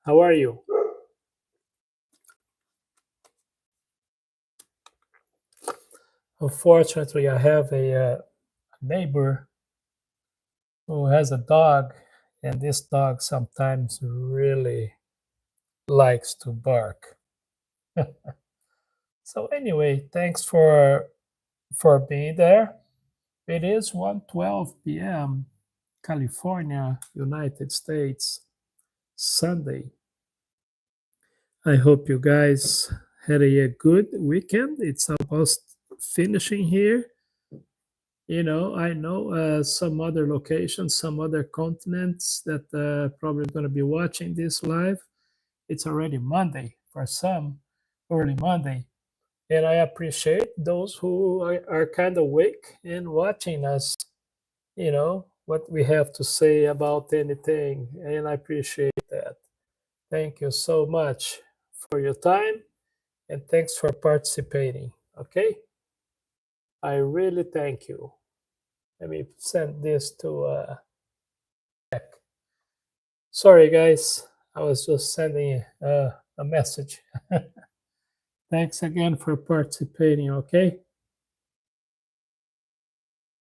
How are you? Unfortunately, I have a neighbor who has a dog, and this dog sometimes really likes to bark. So anyway, thanks for being there. It is 1:12 p.m. California, United States, Sunday. I hope you guys had a good weekend. It's almost finishing here. I know some other locations, some other continents that probably going to be watching this live. It's already Monday for some, early Monday. And I appreciate those who are kind of awake and watching us, what we have to say about anything. And I appreciate that. Thank you so much for your time and thanks for participating. Okay? I really thank you. Let me send this to Jack. Sorry, guys. I was just sending a message. Thanks again for participating, okay?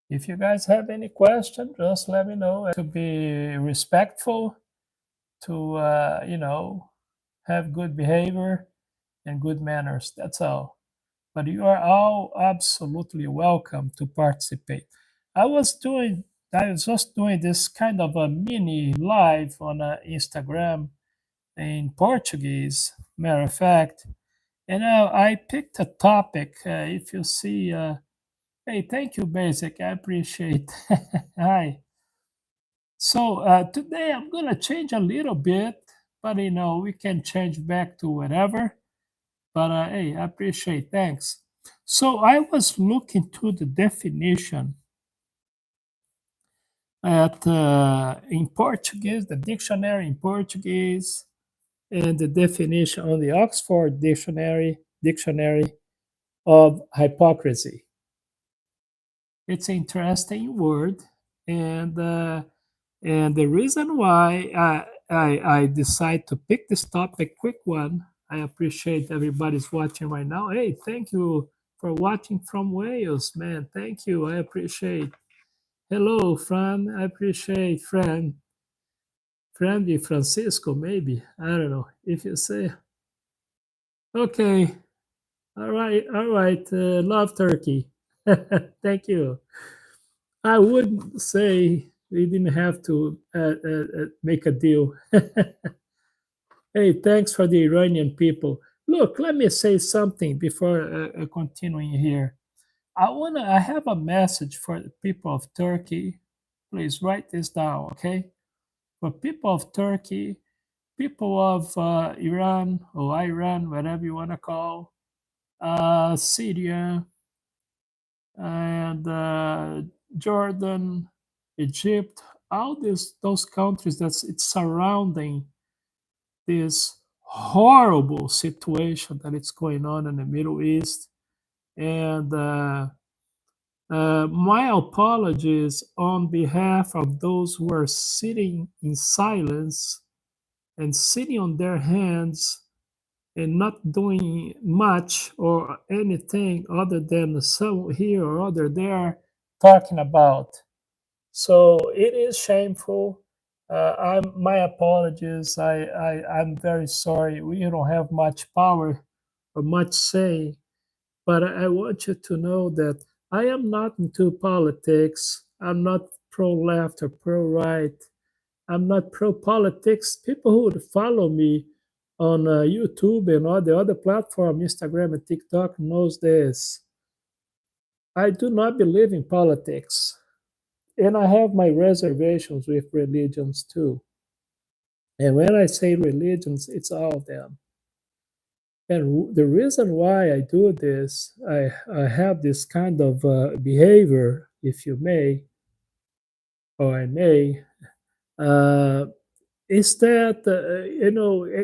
If you guys have any question, just let me know. To be respectful, to, have good behavior and good manners. That's all. But you are all absolutely welcome to participate. I was doing, I was just doing this kind of a mini live on Instagram in Portuguese, matter of fact. And I picked a topic. If you see, hey, thank you, Basic. I appreciate. Hi. So today I'm gonna change a little bit, but we can change back to whatever. But hey, I appreciate. Thanks. So I was looking to the definition at in Portuguese, the dictionary in Portuguese, and the definition on the Oxford Dictionary of hypocrisy. It's an interesting word, and the reason why I decide to pick this topic, quick one. I appreciate everybody's watching right now. Hey, thank you for watching from Wales, man. Thank you. I appreciate. Hello, Fran. I appreciate Friendly Francisco, maybe. I don't know if you say. Okay. All right. All right. Love Turkey. Thank you. I would say we didn't have to make a deal. Hey, thanks for the Iranian people. Look, let me say something before continuing here. I have a message for the people of Turkey. Please write this down, okay? For people of Turkey, people of Iran or Iran, whatever you want to call, Syria, and Jordan, Egypt, all those countries that's it's surrounding this horrible situation that it's going on in the Middle East. And my apologies on behalf of those who are sitting in silence and sitting on their hands and not doing much or anything other than some here or other there talking about. So it is shameful. My apologies. I'm very sorry. We don't have much power or much say, but I want you to know that I am not into politics. I'm not pro left or pro right. I'm not pro politics. People who would follow me on YouTube and all the other platforms, Instagram and TikTok, knows this. I do not believe in politics, and I have my reservations with religions too. And when I say religions, it's all of them. And the reason why I do this, I have this kind of behavior, if you may, or I may, uh, is that,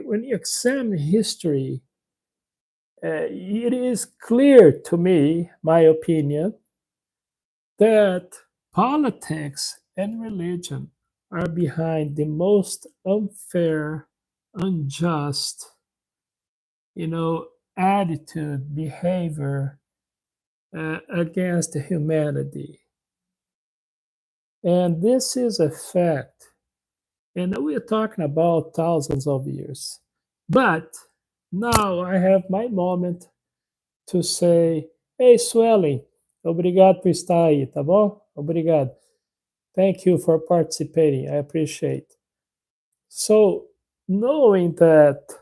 when you examine history, it is clear to me, my opinion, that politics and religion are behind the most unfair, unjust, attitude, behavior against humanity. And this is a fact. And we're talking about thousands of years. But now I have my moment to say, hey, Swelling, obrigado por estar aí, tá bom? Obrigado. Thank you for participating. I appreciate. So, knowing that,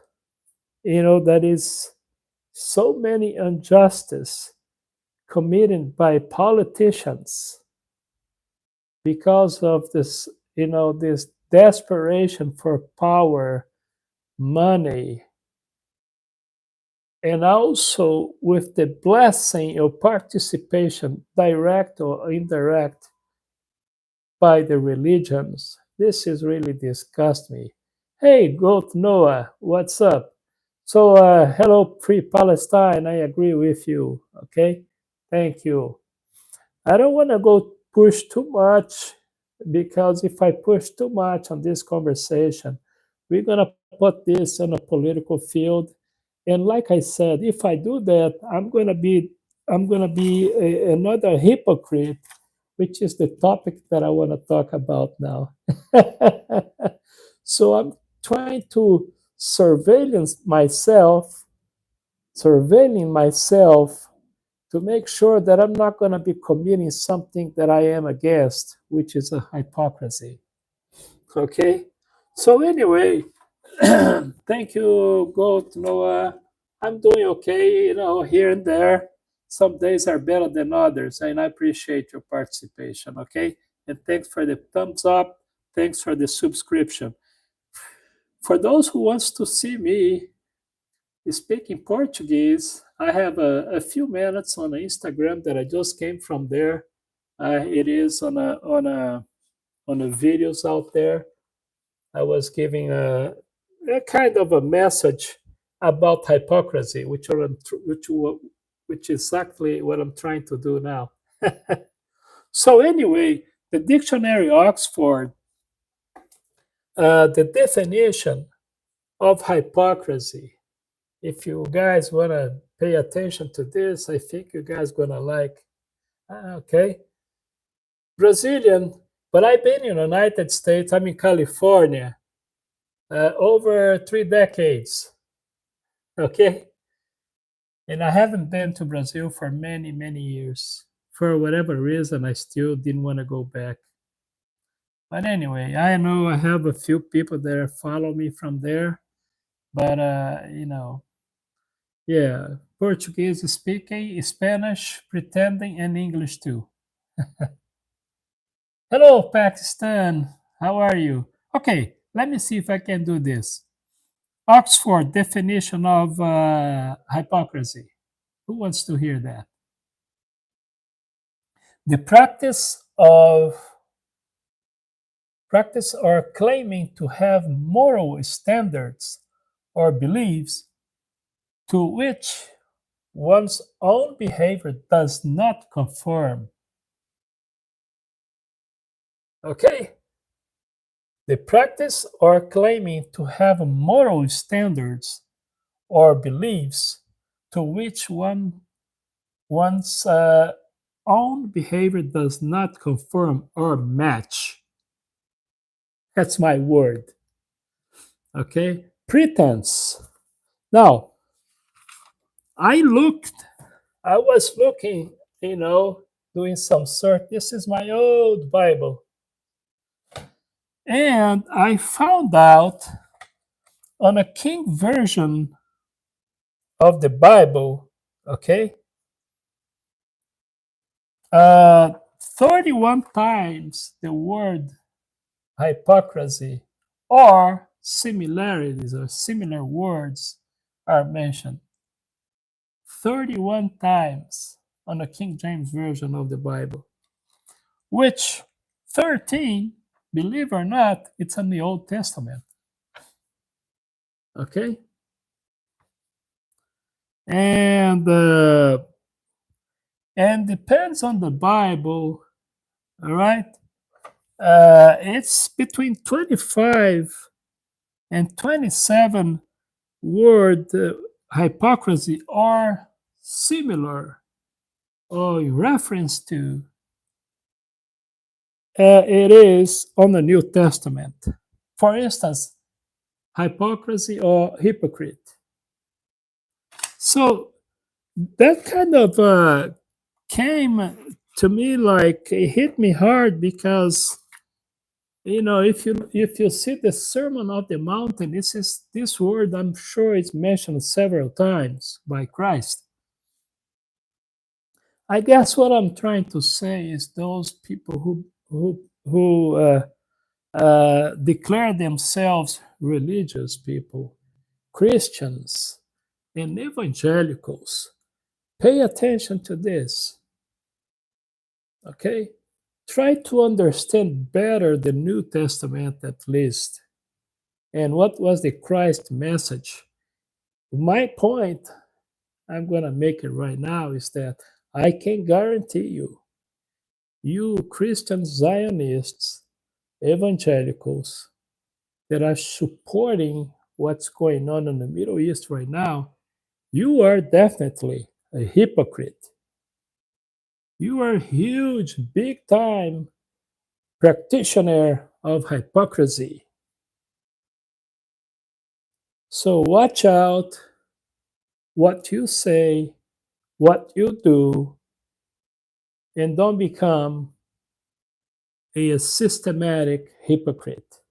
that is so many injustice committed by politicians because of this, this desperation for power, money, and also with the blessing or participation, direct or indirect, by the religions. This is really disgust me. Hey, Goat Noah, what's up? So, hello, Free Palestine. I agree with you. Okay, thank you. I don't want to go push too much because if I push too much on this conversation, we're gonna put this on a political field. And like I said, if I do that, I'm gonna be another hypocrite, which is the topic that I want to talk about now. So I'm trying to surveilling myself to make sure that I'm not going to be committing something that I am against, which is a hypocrisy. Okay? So, anyway, thank you, Gold Noah. I'm doing okay, here and there. Some days are better than others, and I appreciate your participation. Okay? And thanks for the thumbs up. Thanks for the subscription. For those who wants to see me speaking Portuguese, I have a few minutes on Instagram that I just came from there. It is on a videos out there. I was giving a kind of a message about hypocrisy, which is exactly what I'm trying to do now. So anyway, the dictionary Oxford, the definition of hypocrisy. If you guys want to pay attention to this, I think you guys gonna like. Okay, Brazilian, but I've been in the United States. I'm in California, over 3 decades. Okay, and I haven't been to Brazil for many, many years. For whatever reason, I still didn't want to go back. But anyway, I know I have a few people that follow me from there. But yeah, Portuguese speaking, Spanish pretending, and English too. Hello, Pakistan. How are you? Okay, let me see if I can do this. Oxford definition of hypocrisy. Who wants to hear that? The practice or claiming to have moral standards or beliefs to which one's own behavior does not conform. Okay? The practice or claiming to have moral standards or beliefs to which one's own behavior does not conform or match. That's my word. Okay? Pretense. Now, I was looking, doing some search. This is my old Bible. And I found out on a King version of the Bible, okay, 31 times the word hypocrisy or similarities or similar words are mentioned. 31 times on the King James version of the Bible, which 13, believe or not, it's in the Old Testament. Okay? And depends on the Bible, all right? It's between 25 and 27 word hypocrisy are similar or in reference to. It is on the New Testament. For instance, hypocrisy or hypocrite. So that kind of came to me like it hit me hard because if you see the Sermon of the Mountain, this word I'm sure is mentioned several times by Christ. I guess what I'm trying to say is those people who declare themselves religious people, Christians, and evangelicals. Pay attention to this, okay? Try to understand better the New Testament at least. And what was the Christ message? My point, I'm going to make it right now, is that I can guarantee you Christian Zionists, evangelicals that are supporting what's going on in the Middle East right now, you are definitely a hypocrite. You are a huge, big time practitioner of hypocrisy. So watch out what you say, what you do, and don't become a systematic hypocrite.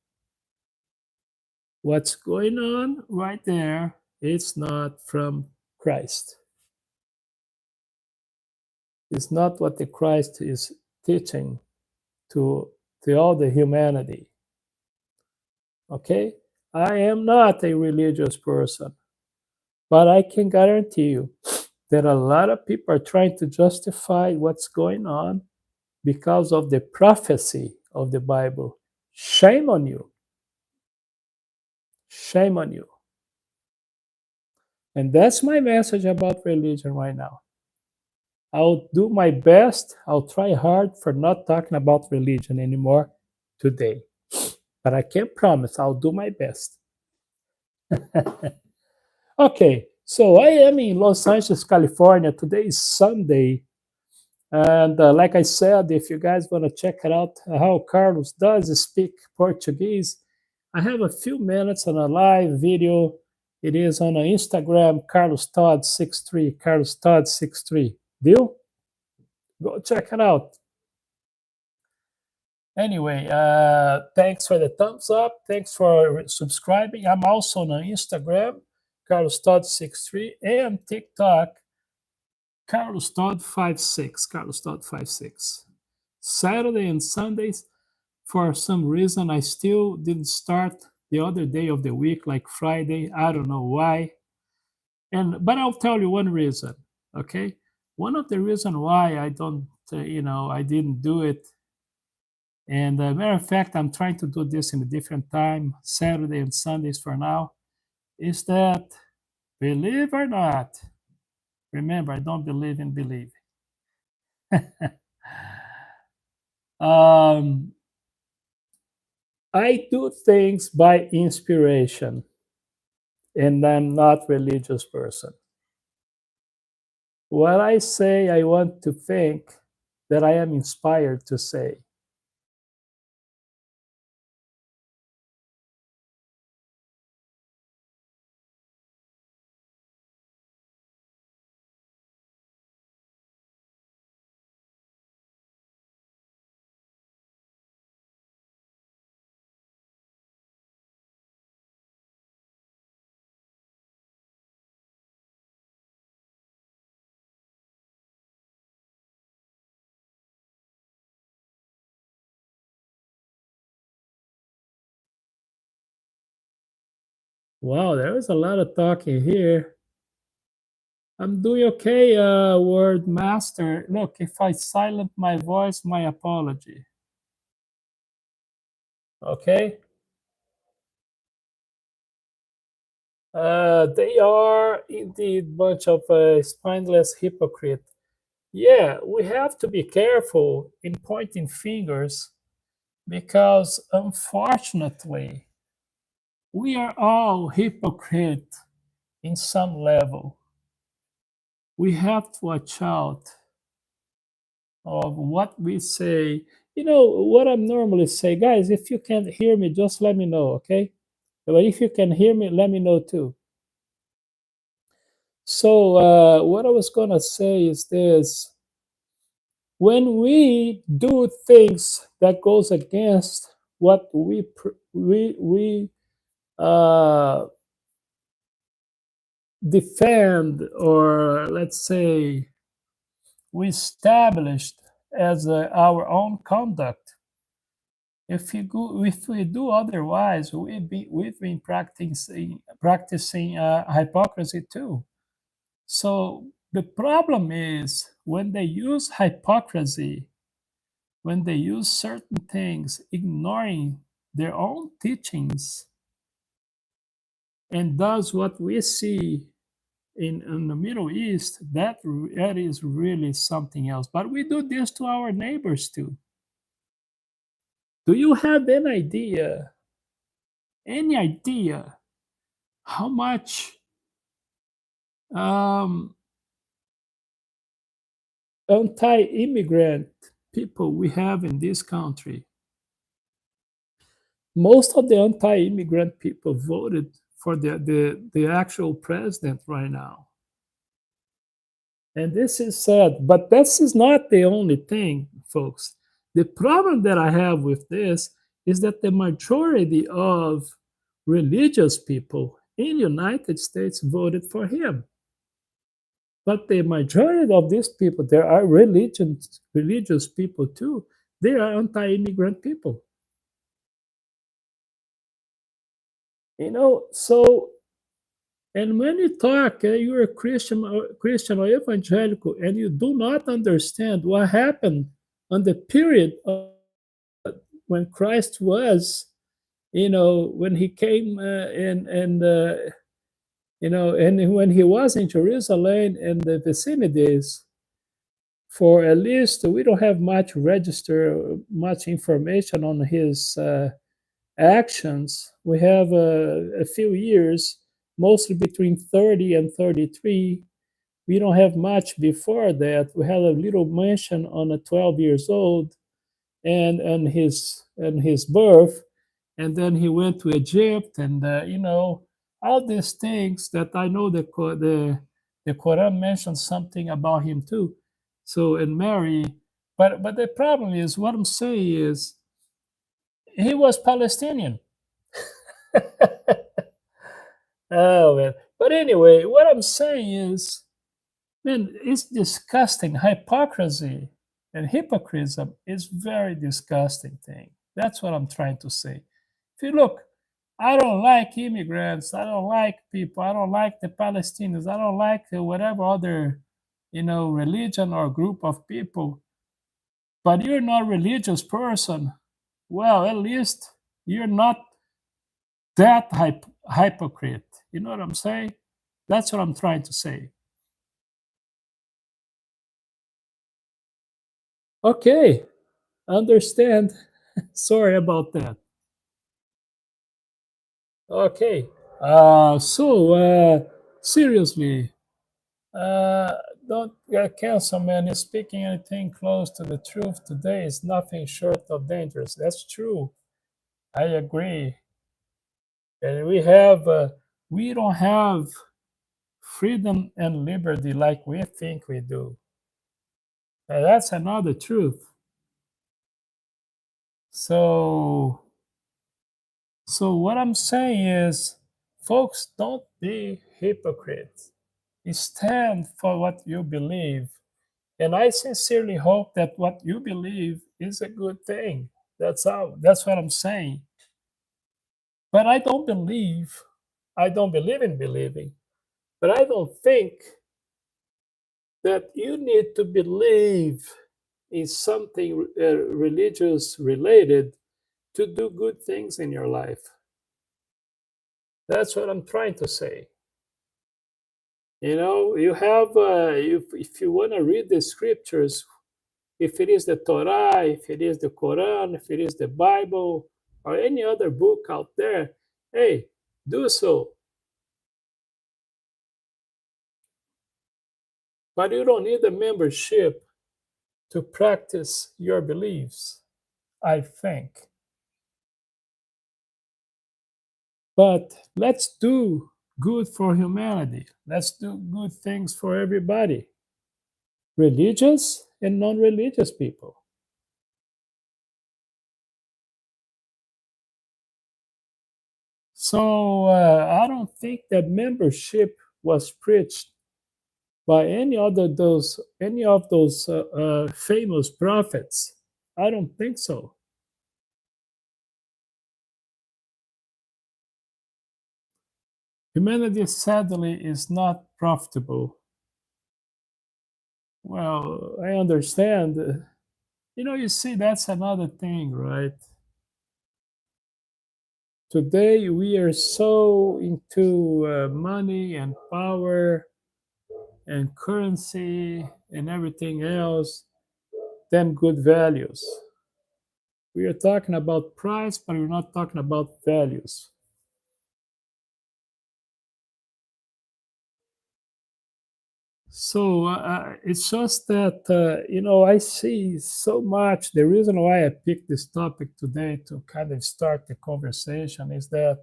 What's going on right there, it's not from Christ. It's not what the Christ is teaching to all the humanity. Okay? I am not a religious person, but I can guarantee you that a lot of people are trying to justify what's going on because of the prophecy of the Bible. Shame on you. Shame on you. And that's my message about religion right now. I'll do my best. I'll try hard for not talking about religion anymore today. But I can't promise I'll do my best. Okay, so I am in Los Angeles, California. Today is Sunday. And like I said, if you guys want to check it out, how Carlos does speak Portuguese, I have a few minutes on a live video. It is on Instagram, Carlos Todd 63, Carlos Todd 63. Deal? Go check it out. Anyway, thanks for the thumbs up. Thanks for subscribing. I'm also on Instagram, Carlos Todd 63, and TikTok, Carlos Todd 56, Carlos Todd 56. Saturday and Sundays, for some reason, I still didn't start the other day of the week, like Friday. I don't know why. But I'll tell you one reason. Okay, one of the reasons why I don't, I didn't do it. And matter of fact, I'm trying to do this in a different time, Saturday and Sundays for now. Is that, believe or not, remember, I don't believe in believing. um, I do things by inspiration, and I'm not a religious person. What I say, I want to think that I am inspired to say. Wow, there is a lot of talking here. I'm doing okay, word master. Look, if I silent my voice, my apology. Okay? They are indeed bunch of spineless hypocrite. Yeah, we have to be careful in pointing fingers because unfortunately, We are all hypocrite in some level. We have to watch out of what we say. You know what I'm normally say, guys. If you can't hear me, just let me know, okay? But if you can hear me, let me know too. So what I was gonna say is this: when we do things that goes against what we defend, or let's say we established as our own conduct. If we do otherwise, we've been practicing hypocrisy too. So the problem is when they use hypocrisy, when they use certain things, ignoring their own teachings, and does what we see in the Middle East, that is really something else. But we do this to our neighbors too. Do you have any idea how much um, anti-immigrant people we have in this country? Most of the anti-immigrant people voted for the actual president right now. And this is sad, but this is not the only thing, folks. The problem that I have with this is that the majority of religious people in the United States voted for him. But the majority of these people, there are religious people too. They are anti-immigrant people. So and when you talk, you're a Christian or evangelical, and you do not understand what happened on the period of when Christ was, when he came and when he was in Jerusalem and the vicinities. For at least we don't have much information on his actions. We have a few years, mostly between 30 and 33. We don't have much before that. We have a little mention on a 12 years old and his birth, and then he went to Egypt, and all these things that I know the Quran mentions something about him too. So and Mary, but the problem is what I'm saying is he was Palestinian. Oh man. But anyway, what I'm saying is, man, it's disgusting. Hypocrisy and hypocrisy is very disgusting thing. That's what I'm trying to say. If you look, I don't like immigrants. I don't like people. I don't like the Palestinians. I don't like whatever other, religion or group of people. But you're not a religious person. Well, at least you're not that hypocrite. You know what I'm saying? That's what I'm trying to say. Okay, understand. Sorry about that. Okay. Seriously, uh, don't get canceled, man. You're speaking anything close to the truth today is nothing short of dangerous. That's true. I agree. And we don't have freedom and liberty like we think we do. And that's another truth. So, so what I'm saying is, folks, don't be hypocrites. Stand for what you believe. And I sincerely hope that what you believe is a good thing. That's what I'm saying. But I don't believe in believing, but I don't think that you need to believe in something religious related to do good things in your life. That's what I'm trying to say. You have, if you want to read the scriptures, if it is the Torah, if it is the Quran, if it is the Bible, or any other book out there, hey, do so. But you don't need a membership to practice your beliefs, I think. But let's do good for humanity. Let's do good things for everybody, religious and non religious people. So I don't think that membership was preached by any of those famous prophets. I don't think so. Humanity sadly is not profitable. Well, I understand. You see, that's another thing, right? Today we are so into money and power and currency and everything else than good values. We are talking about price, but we're not talking about values. So it's just that I see so much. The reason why I picked this topic today to kind of start the conversation is that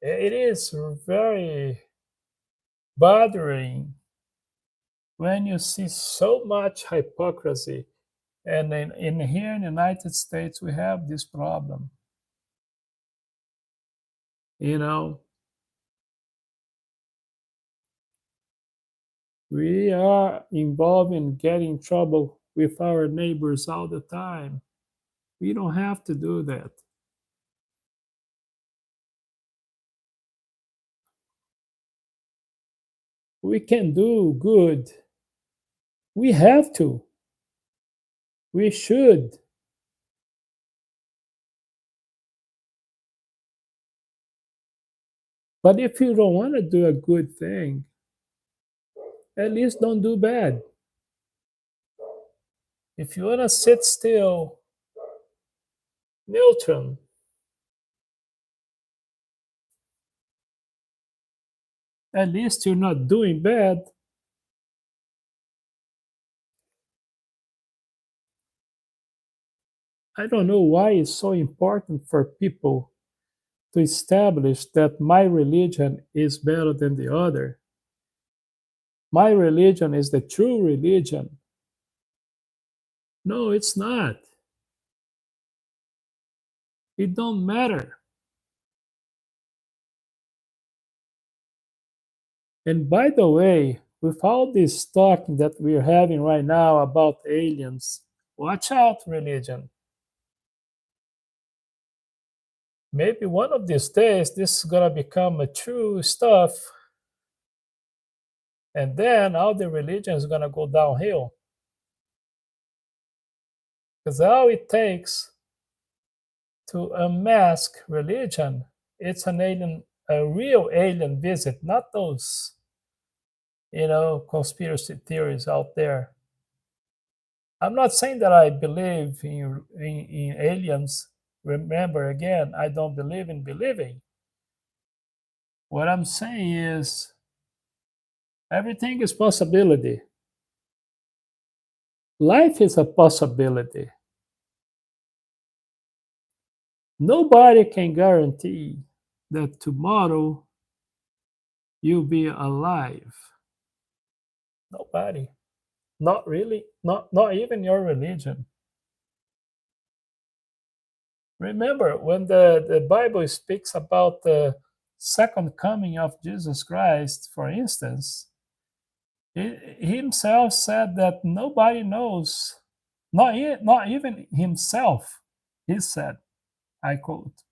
it is very bothering when you see so much hypocrisy. And in here in the United States, we have this problem. You know, we are involved in getting trouble with our neighbors all the time. We don't have to do that. We can do good. We have to. We should. But if you don't want to do a good thing, at least don't do bad. If you want to sit still, neutral, at least you're not doing bad. I don't know why it's so important for people to establish that my religion is better than the other. My religion is the true religion. No, it's not. It don't matter. And by the way, with all this talking that we're having right now about aliens, watch out, religion. Maybe one of these days this is gonna become a true stuff, and then all the religion is gonna go downhill. Because all it takes to unmask religion, it's a real alien visit, not those, conspiracy theories out there. I'm not saying that I believe in aliens. Remember, again, I don't believe in believing. What I'm saying is everything is possibility. Life is a possibility. Nobody can guarantee that tomorrow you'll be alive. Nobody. Not really. Not even your religion. Remember, when the Bible speaks about the second coming of Jesus Christ, for instance, he himself said that nobody knows, not even himself. He said, I quote,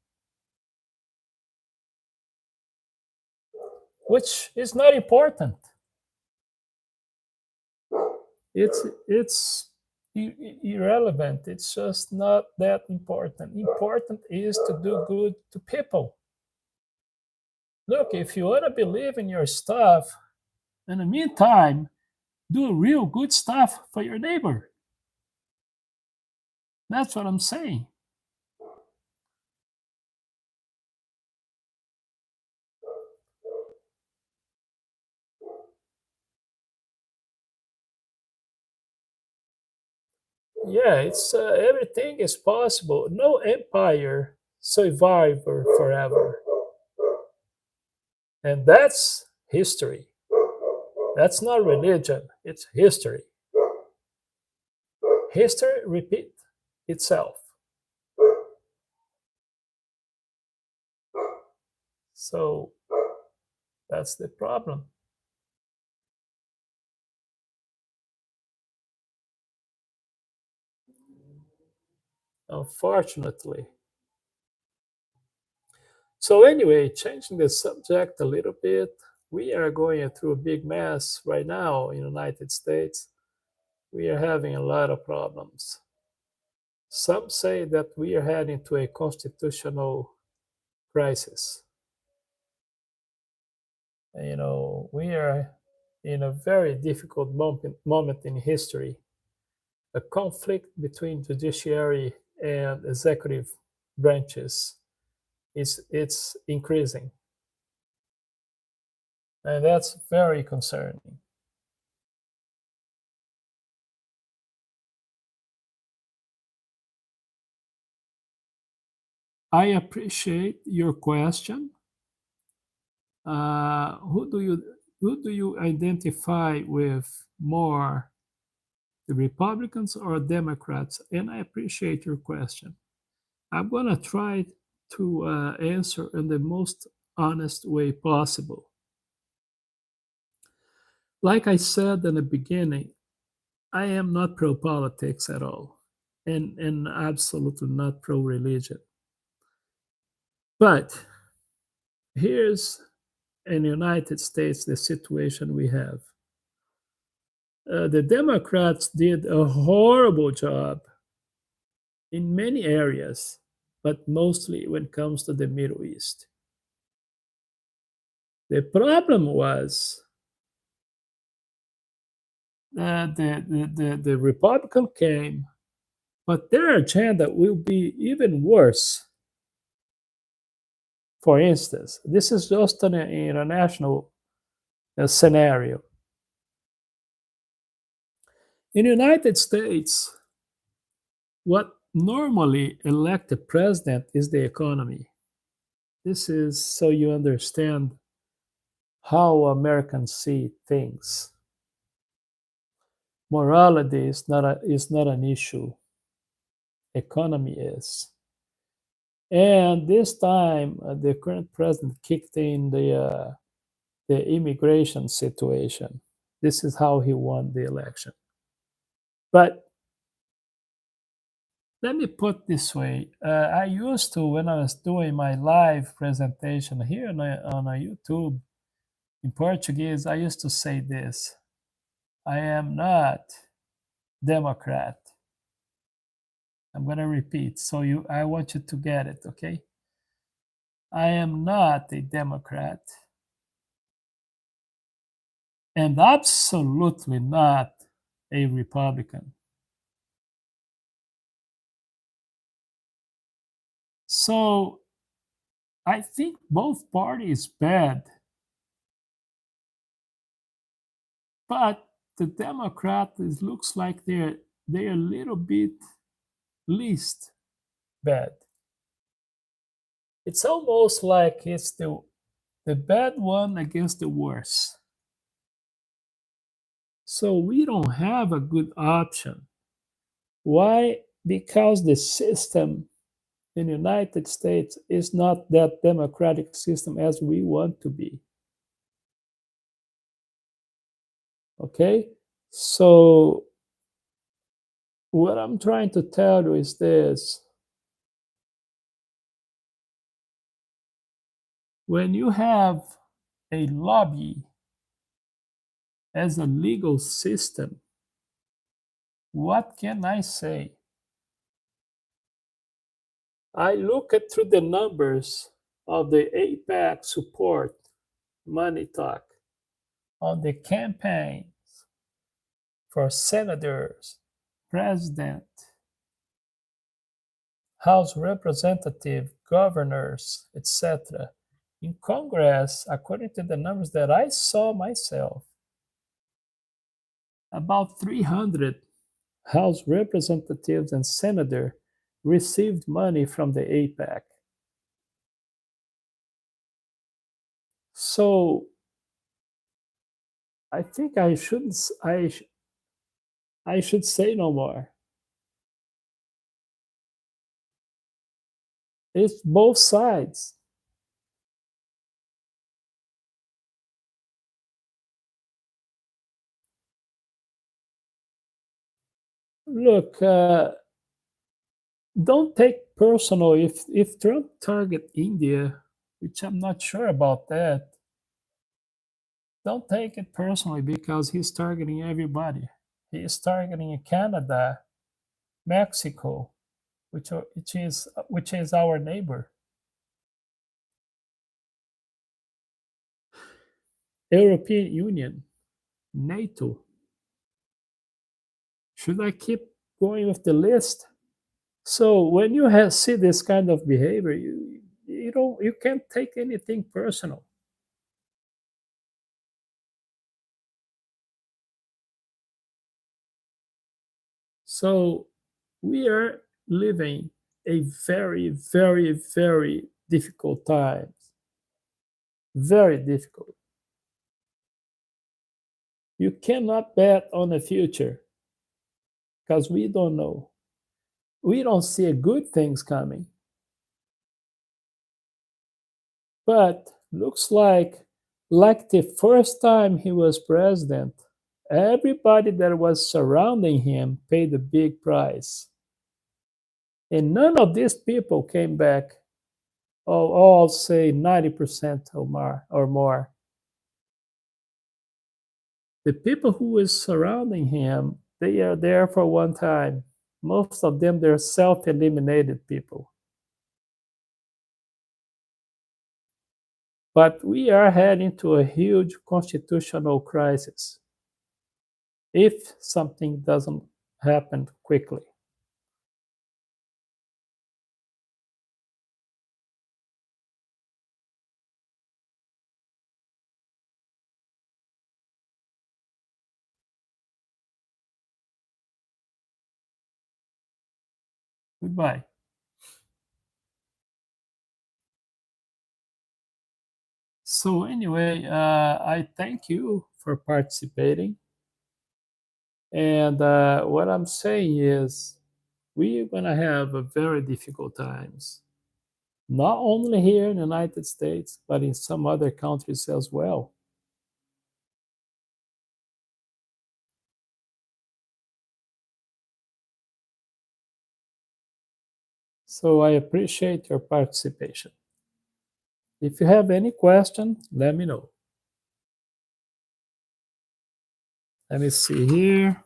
which is not important. It's irrelevant. It's just not that important. Important is to do good to people. Look, if you want to believe in your stuff, in the meantime, do real good stuff for your neighbor. That's what I'm saying. Yeah, it's everything is possible. No empire survived forever, and that's history. That's not religion. It's history. History repeat itself. So that's the problem, unfortunately. So anyway, changing the subject a little bit, we are going through a big mess right now in the United States. We are having a lot of problems. Some say that we are heading to a constitutional crisis. We are in a very difficult moment in history. A conflict between judiciary and executive branches is it's increasing, and that's very concerning. I appreciate your question. Uh, who do you who do you identify with more, the Republicans or Democrats? And I appreciate your question. I'm gonna try to answer in the most honest way possible. Like I said in the beginning, I am not pro politics at all, and absolutely not pro religion. But here's in the United States the situation we have. The Democrats did a horrible job in many areas, but mostly when it comes to the Middle East. The problem was the Republican came, but their agenda will be even worse. For instance, this is just an international scenario. In the United States, what normally elect the president is the economy. This is so you understand how Americans see things. Morality is not an issue. Economy is. And this time, the current president kicked in the immigration situation. This is how he won the election. But let me put this way. I used to, when I was doing my live presentation here on a YouTube in Portuguese, I used to say this: I am not Democrat. I'm going to repeat. So I want you to get it, okay? I am not a Democrat and absolutely not a Republican. So I think both parties bad, but the Democrats looks like they're a little bit least bad. It's almost like it's the bad one against the worst. So we don't have a good option. Why? Because the system in the United States is not that democratic system as we want to be. Okay? So what I'm trying to tell you is this: when you have a lobby as a legal system, what can I say? I look at through the numbers of the APAC support, money talk, on the campaigns for senators, president, House representative, governors, etc. In Congress, according to the numbers that I saw myself, about 300 House representatives and senator received money from the APAC. So I think I shouldn't. I should say no more. It's both sides. Look, don't take personal if Trump target India, which I'm not sure about that. Don't take it personally because he's targeting everybody. He is targeting Canada, Mexico, which is our neighbor. European Union, NATO. Should I keep going with the list? So when you see this kind of behavior, you can't take anything personal. So we are living a very, very, very difficult time. Very difficult. You cannot bet on the future because we don't know. We don't see good things coming. But looks like the first time he was president, everybody that was surrounding him paid a big price. And none of these people came back. Oh, I'll say 90% or more. The people who was surrounding him, they are there for one time. Most of them, they're self-eliminated people. But we are heading to a huge constitutional crisis if something doesn't happen quickly. Goodbye. So anyway, I thank you for participating. And what I'm saying is, we're gonna have a very difficult times, not only here in the United States, but in some other countries as well. So I appreciate your participation. If you have any question, let me know. Let me see here.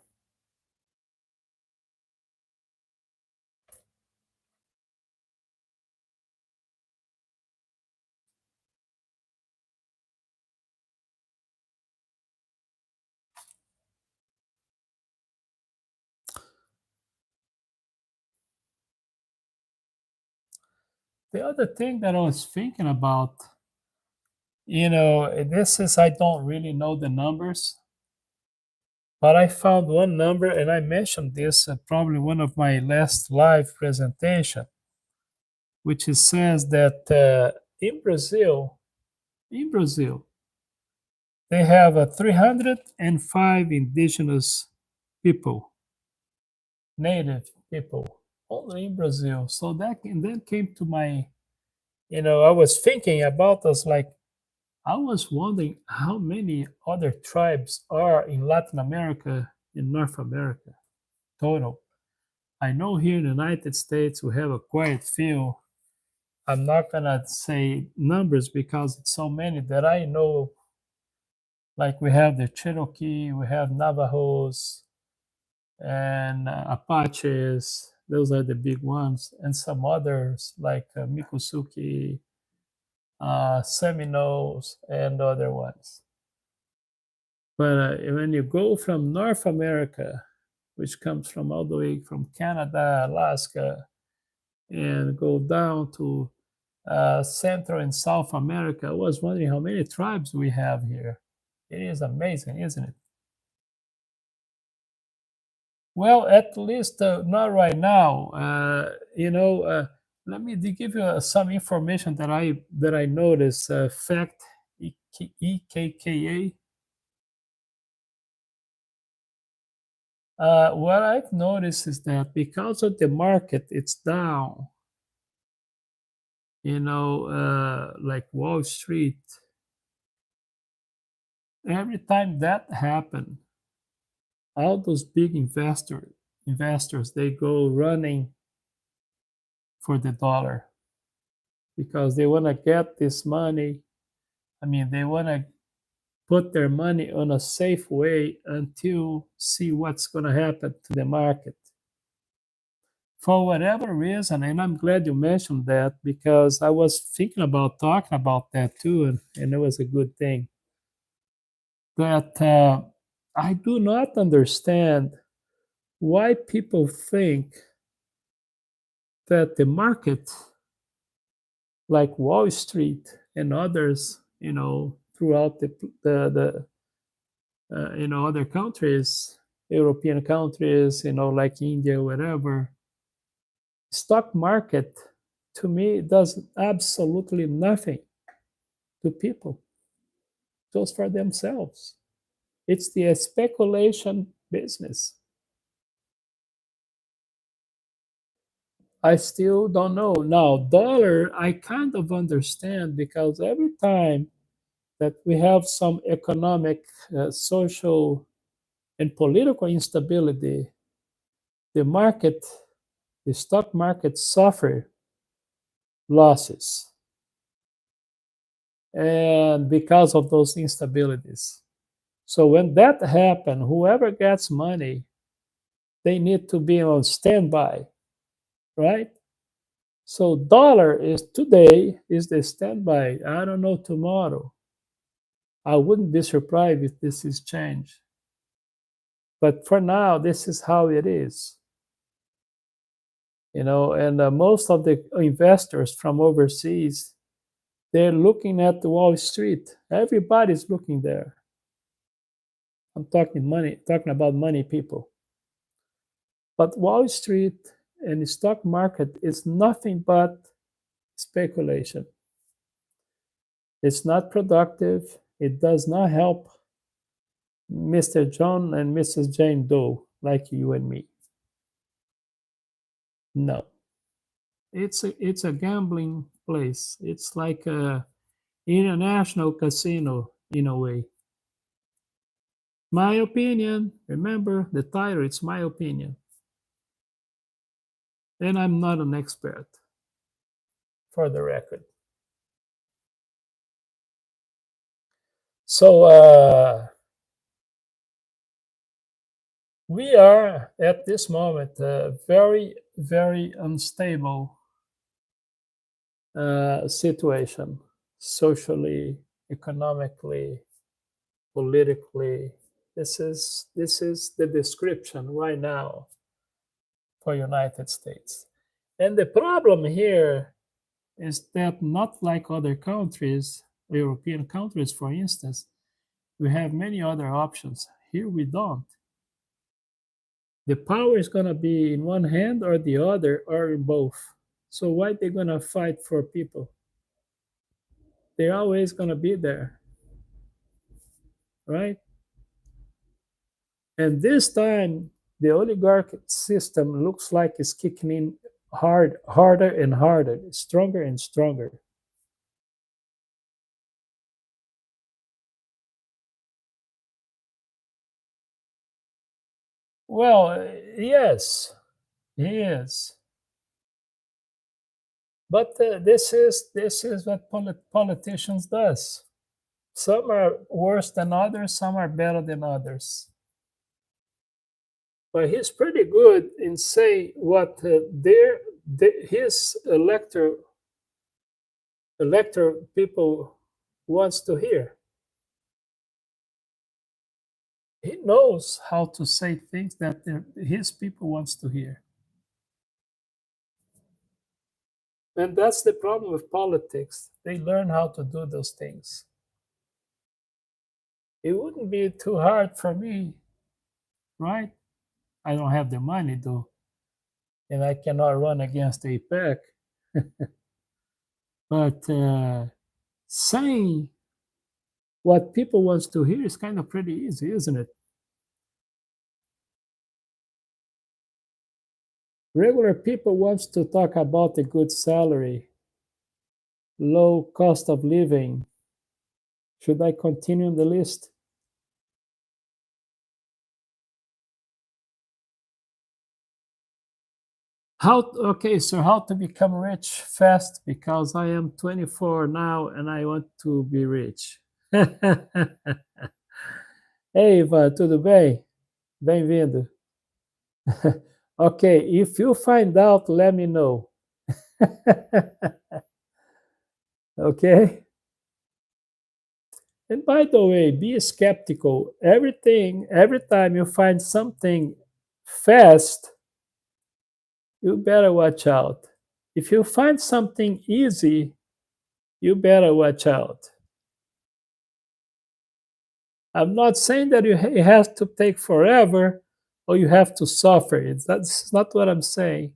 The other thing that I was thinking about, this is, I don't really know the numbers, but I found one number, and I mentioned this probably one of my last live presentation, which it says that in Brazil, they have 305 indigenous people, native people, only in Brazil. So that came to my, I was thinking about us like, I was wondering how many other tribes are in Latin America, in North America, total. I know here in the United States we have a quite few. I'm not gonna say numbers because it's so many that I know. Like we have the Cherokee, we have Navajos, and Apaches. Those are the big ones, and some others like Mikusuki, Seminoles, and other ones. But when you go from North America, which comes from all the way from Canada, Alaska, and go down to Central and South America, I was wondering how many tribes we have here. It is amazing, isn't it? Well, at least not right now. Let me give you some information that I noticed. Fact EKKA. What I've noticed is that because of the market, it's down. Like Wall Street. Every time that happen, all those big investors they go running for the dollar because they want to get this money. I mean, they want to put their money on a safe way until see what's going to happen to the market. For whatever reason, and I'm glad you mentioned that because I was thinking about talking about that too, and it was a good thing. That I do not understand why people think that the market, like Wall Street and others, throughout the other countries, European countries, like India, whatever, stock market to me does absolutely nothing to people, just for themselves. It's the speculation business. I still don't know. Now, dollar, I kind of understand because every time that we have some economic, social, and political instability, the market, the stock market suffer losses. And because of those instabilities. So when that happens, whoever gets money, they need to be on standby, right? So dollar is today is the standby. I don't know tomorrow. I wouldn't be surprised if this is changed. But for now, this is how it is. And most of the investors from overseas, they're looking at the Wall Street. Everybody's looking there. I'm talking about money people. But Wall Street and the stock market is nothing but speculation. It's not productive. It does not help Mr. John and Mrs. Jane Doe like you and me. No. It's a gambling place. It's like a international casino in a way. My opinion, remember the title, it's my opinion. And I'm not an expert, for the record. So we are at this moment very, very unstable situation, socially, economically, politically. This is the description right now for United States. And the problem here is that not like other countries, European countries, for instance, we have many other options. Here we don't. The power is going to be in one hand or the other or in both. So why they going to fight for people? They're always going to be there, right? And this time, the oligarch system looks like it's kicking in harder and harder, stronger and stronger. Well, yes, he is. But this is what politicians does. Some are worse than others. Some are better than others. But he's pretty good in saying what his elector people wants to hear. He knows how to say things that his people wants to hear. And that's the problem with politics. They learn how to do those things. It wouldn't be too hard for me, right? I don't have the money though, and I cannot run against APEC. But saying what people wants to hear is kind of pretty easy, isn't it? Regular people wants to talk about a good salary, low cost of living. Should I continue the list? How okay, so how to become rich fast because I am 24 now and I want to be rich. Hey, Ivan, tudo bem? Bem-vindo. Okay, if you find out, let me know. Okay? And by the way, be skeptical. Every time you find something fast, you better watch out. If you find something easy, you better watch out. I'm not saying that it has to take forever or you have to suffer. That's not what I'm saying.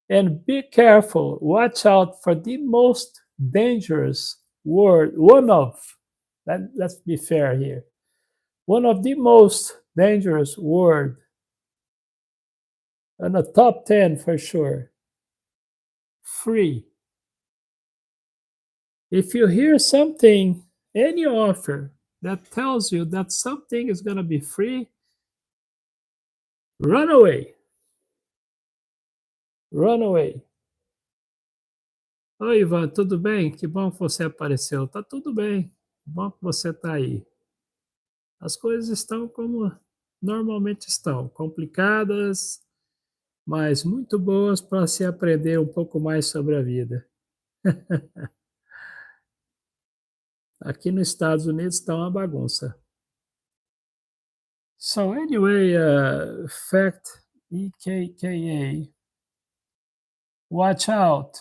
And be careful. Watch out for the most dangerous word. Let's be fair here. One of the most dangerous word in the top 10 for sure. Free. If you hear something, any offer that tells you that something is going to be free, run away. Run away. Oi, Ivan, tudo bem? Que bom que você apareceu. Tá tudo bem. Que bom que você tá aí. As coisas estão como normalmente estão, complicadas, mas muito boas para se aprender um pouco mais sobre a vida. Aqui nos Estados Unidos está uma bagunça. So anyway, fact EKKA. Watch out.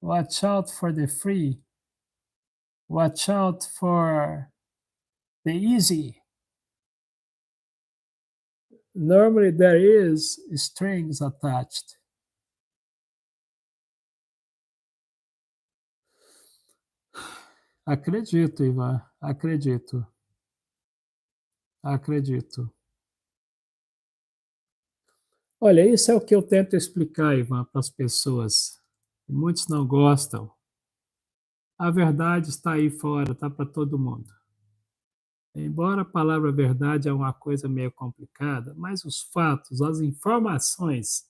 Watch out for the free. Watch out for the easy. Normally there is strings attached. Acredito, Ivan. Acredito. Acredito. Olha, isso é o que eu tento explicar, Ivan, para as pessoas. Muitos não gostam. A verdade está aí fora, está para todo mundo. Embora a palavra verdade é uma coisa meio complicada, mas os fatos, as informações,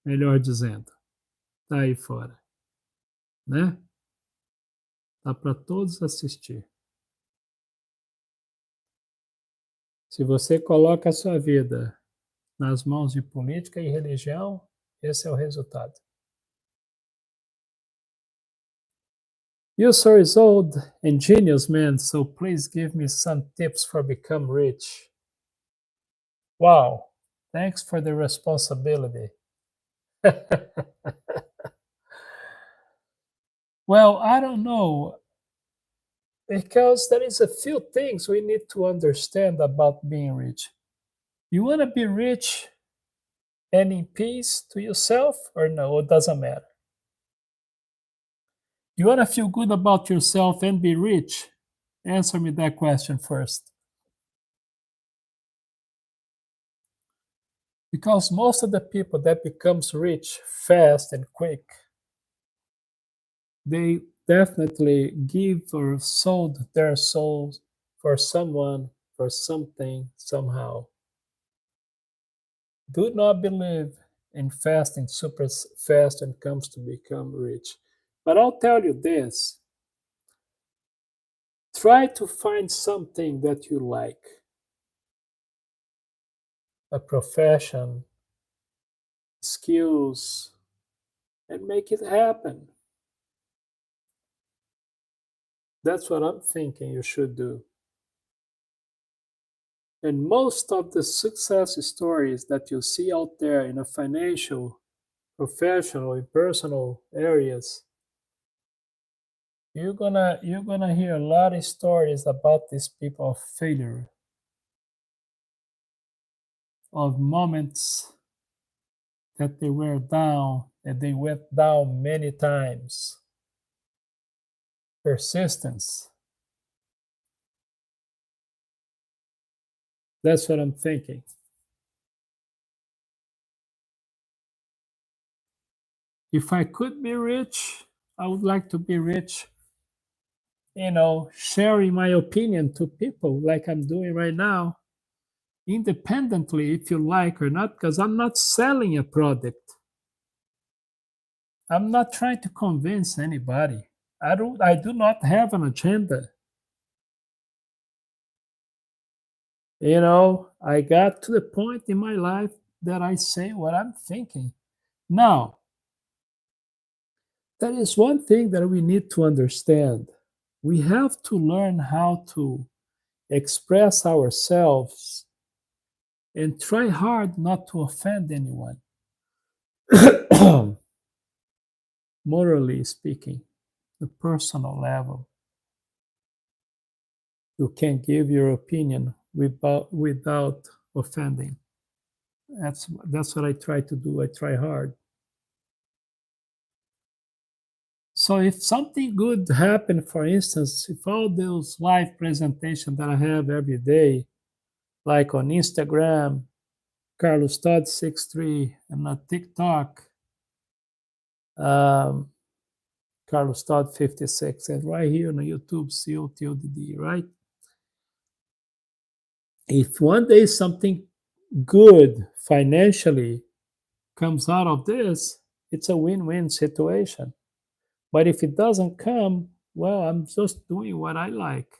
melhor dizendo, está aí fora, né? Está para todos assistir. Se você coloca a sua vida nas mãos de política e religião, esse é o resultado. You sir is old and genius man, so please give me some tips for become rich. Wow, thanks for the responsibility. Well, I don't know, because there is a few things we need to understand about being rich. You want to be rich and in peace to yourself, or no? It doesn't matter. You want to feel good about yourself and be rich? Answer me that question first. Because most of the people that becomes rich fast and quick, they definitely give or sold their souls for someone, for something, somehow. Do not believe in fasting super fast when it comes to become rich. But I'll tell you this. Try to find something that you like. A profession, skills, and make it happen. That's what I'm thinking you should do. And most of the success stories that you see out there in a financial, professional, and personal areas, you're gonna hear a lot of stories about these people of failure. of moments that they were down, and they went down many times. Persistence. That's what I'm thinking. If I could be rich, I would like to be rich, sharing my opinion to people like I'm doing right now, independently, if you like or not, because I'm not selling a product. I'm not trying to convince anybody. I do not have an agenda. I got to the point in my life that I say what I'm thinking. Now, that is one thing that we need to understand. We have to learn how to express ourselves and try hard not to offend anyone, morally speaking, the personal level. You can give your opinion without offending. That's what I try to do. I try hard. So if something good happened, for instance, if all those live presentations that I have every day, like on Instagram, Carlos Todd 63, and on TikTok, um, Carlos Todd 56, and right here on YouTube, COTodd, right? If one day something good financially comes out of this, it's a win-win situation. But if it doesn't come, well, I'm just doing what I like.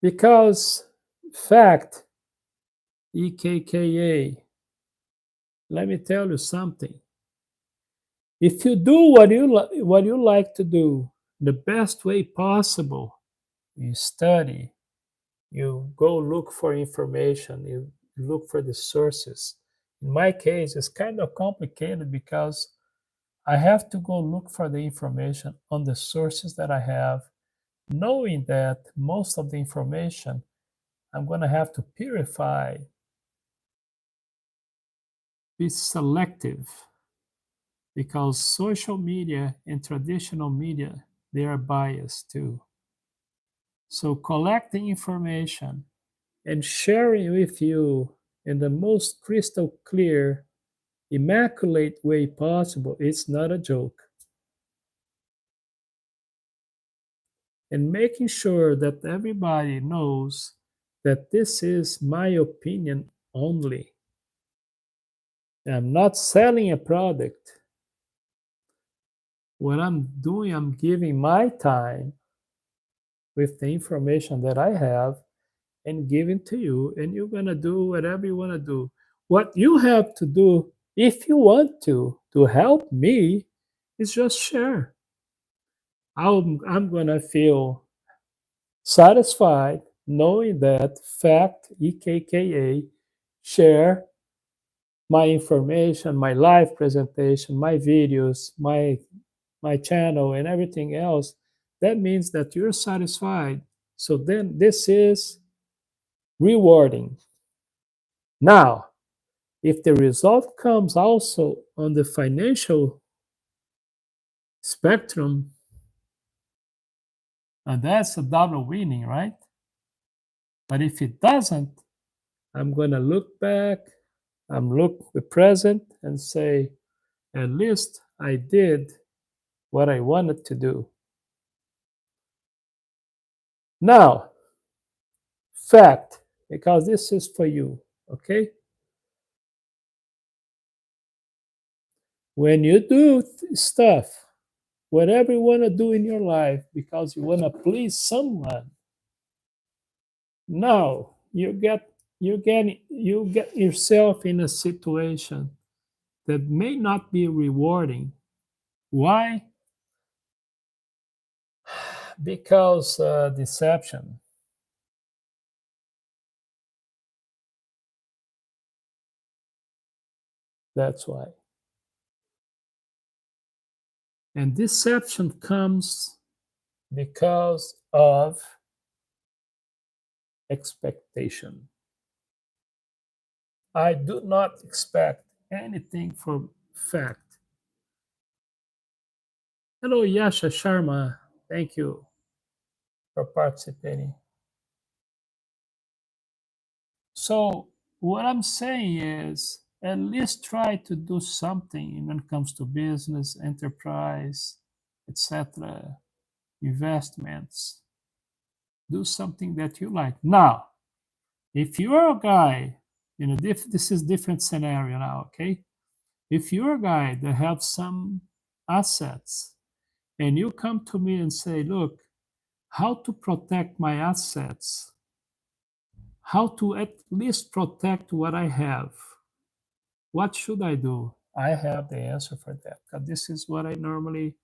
Because fact, EKKA, let me tell you something. If you do what you like to do the best way possible, you study, you go look for information, you look for the sources. In my case, it's kind of complicated because I have to go look for the information on the sources that I have, knowing that most of the information I'm going to have to purify, be selective, because social media and traditional media, they are biased too. So collecting information and sharing with you in the most crystal clear, immaculate way possible, it's not a joke. And making sure that everybody knows that this is my opinion only. I'm not selling a product. What I'm doing, I'm giving my time with the information that I have and giving to you, and you're going to do whatever you want to do. What you have to do, if you want to help me, is just share. I'm going to feel satisfied knowing that fact, EKKA, share my information, my live presentation, my videos, my channel, and everything else. That means that you're satisfied. So then this is rewarding. Now, if the result comes also on the financial spectrum, and that's a double winning, right? But if it doesn't, I'm going to look back, I'm look the present and say, at least I did what I wanted to do. Now, fact, because this is for you, okay? When you do stuff, whatever you want to do in your life because you want to please someone, now you get yourself in a situation that may not be rewarding. Why? Because deception. That's why. And deception comes because of expectation. I do not expect anything from fact. Hello, Yasha Sharma. Thank you for participating. So, what I'm saying is, at least try to do something when it comes to business, enterprise, etc., investments. Do something that you like. Now, if you're a guy, this is different scenario now, okay? If you're a guy that have some assets and you come to me and say, look, how to protect my assets, how to at least protect what I have, what should I do? I have the answer for that. 'Cause this is what I normally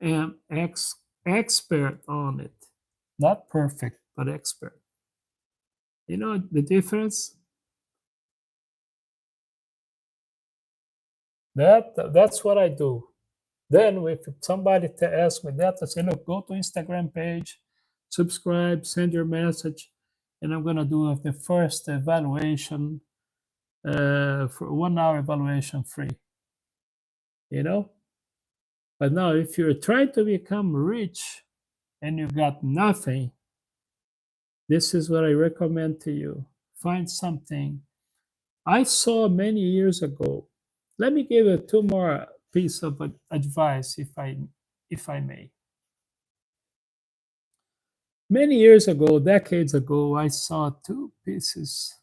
am expert on it. Not perfect, but expert. You know the difference? That's what I do. Then if somebody asks me that, I say, look, go to Instagram page, subscribe, send your message, and I'm gonna do the first evaluation for 1 hour evaluation free. You know. But now, if you're trying to become rich and you got nothing, this is what I recommend to you. Find something. I saw many years ago. Let me give you two more piece of advice, if I may. Many years ago, decades ago, I saw two pieces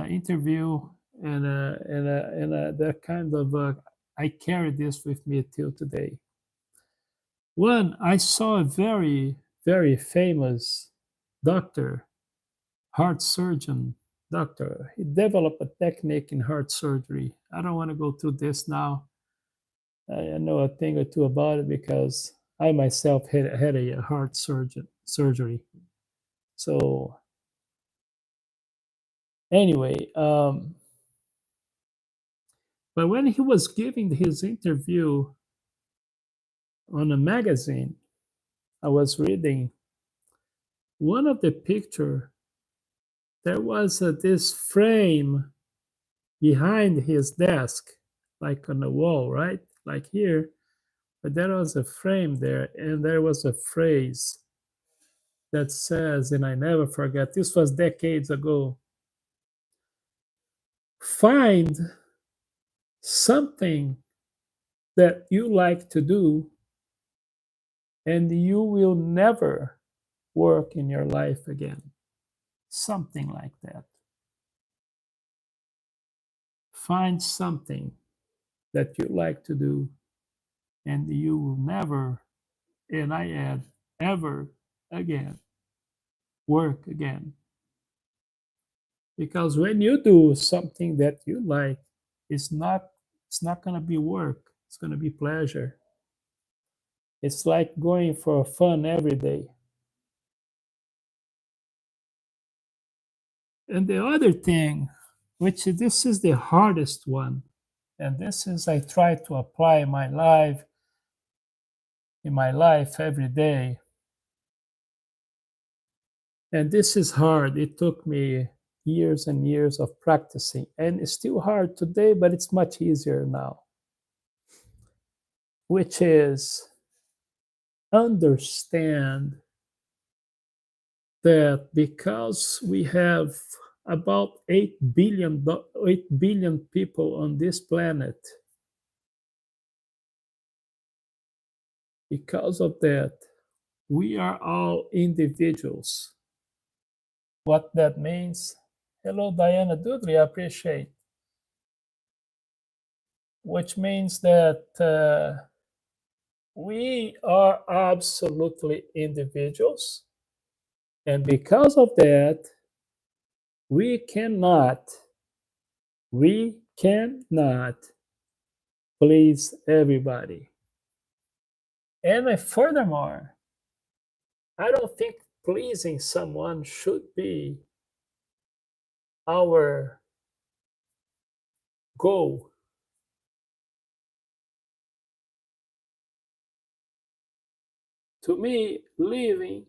interview and that kind of I carry this with me till today. One, I saw a very famous doctor, heart surgeon doctor. He developed a technique in heart surgery. I don't want to go through this now. I know a thing or two about it because I myself had a heart surgery. So anyway, but when he was giving his interview on a magazine, I was reading one of the picture. There was this frame behind his desk, like on the wall, right? Like here. But there was a frame there, and there was a phrase that says, and I never forget, this was decades ago, find something that you like to do, and you will never work in your life again. Something like that. Find something that you like to do, and you will never, and I add, ever again, work again. Because when you do something that you like, it's not it's not going to be work, it's going to be pleasure. It's like going for fun every day. And the other thing, which this is the hardest one, and this is I try to apply in my life every day. And this is hard. It took me years and years of practicing, and it's still hard today, but it's much easier now, which is understand that because we have about 8 billion people on this planet, because of that, we are all individuals. What that means, hello, Diana Dudley, I appreciate. Which means that we are absolutely individuals. And because of that, we cannot we cannot please everybody. And furthermore, I don't think pleasing someone should be our goal. To me, living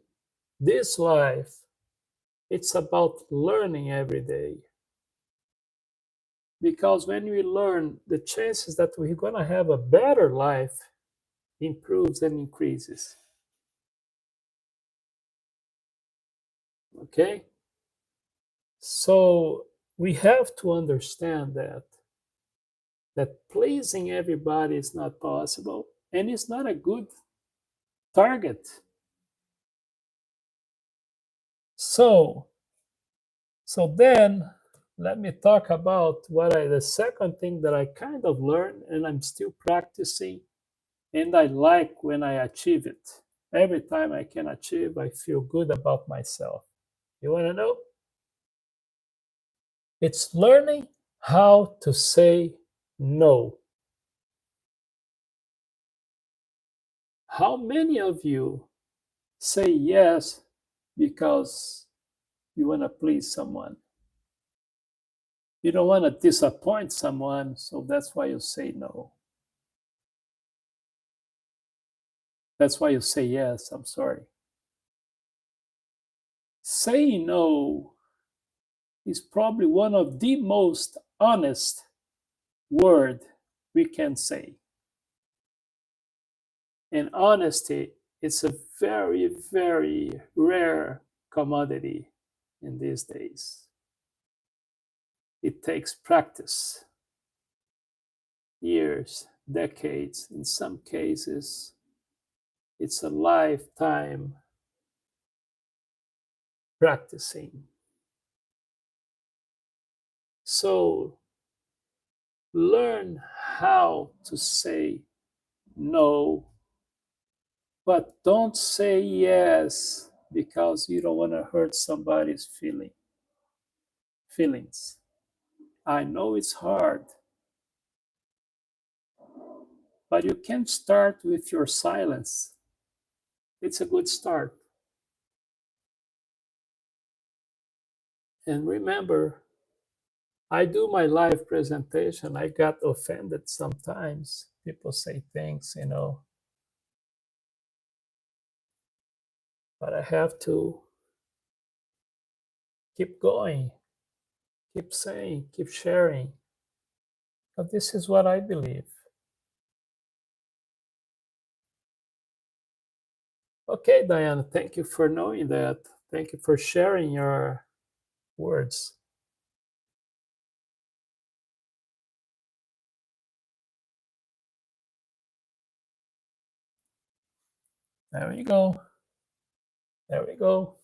this life, it's about learning every day. Because when we learn, the chances that we're going to have a better life improves and increases. Okay? So we have to understand that pleasing everybody is not possible and it's not a good target. So then let me talk about the second thing that I kind of learned and I'm still practicing and I like when I achieve it. Every time I can achieve, I feel good about myself. You want to know? It's learning how to say no. How many of you say yes because you want to please someone? You don't want to disappoint someone, so that's why you say no. That's why you say yes. I'm sorry. Saying no is probably one of the most honest word we can say. And honesty is a very, very rare commodity in these days. It takes practice, years, decades, in some cases, it's a lifetime practicing. So learn how to say no, but don't say yes because you don't want to hurt somebody's feelings. I know it's hard, but you can start with your silence. It's a good start. And remember, I do my live presentation. I got offended sometimes. People say things, but I have to keep going, keep saying, keep sharing. But this is what I believe. Okay, Diana, thank you for knowing that. Thank you for sharing your words. There we go. There we go.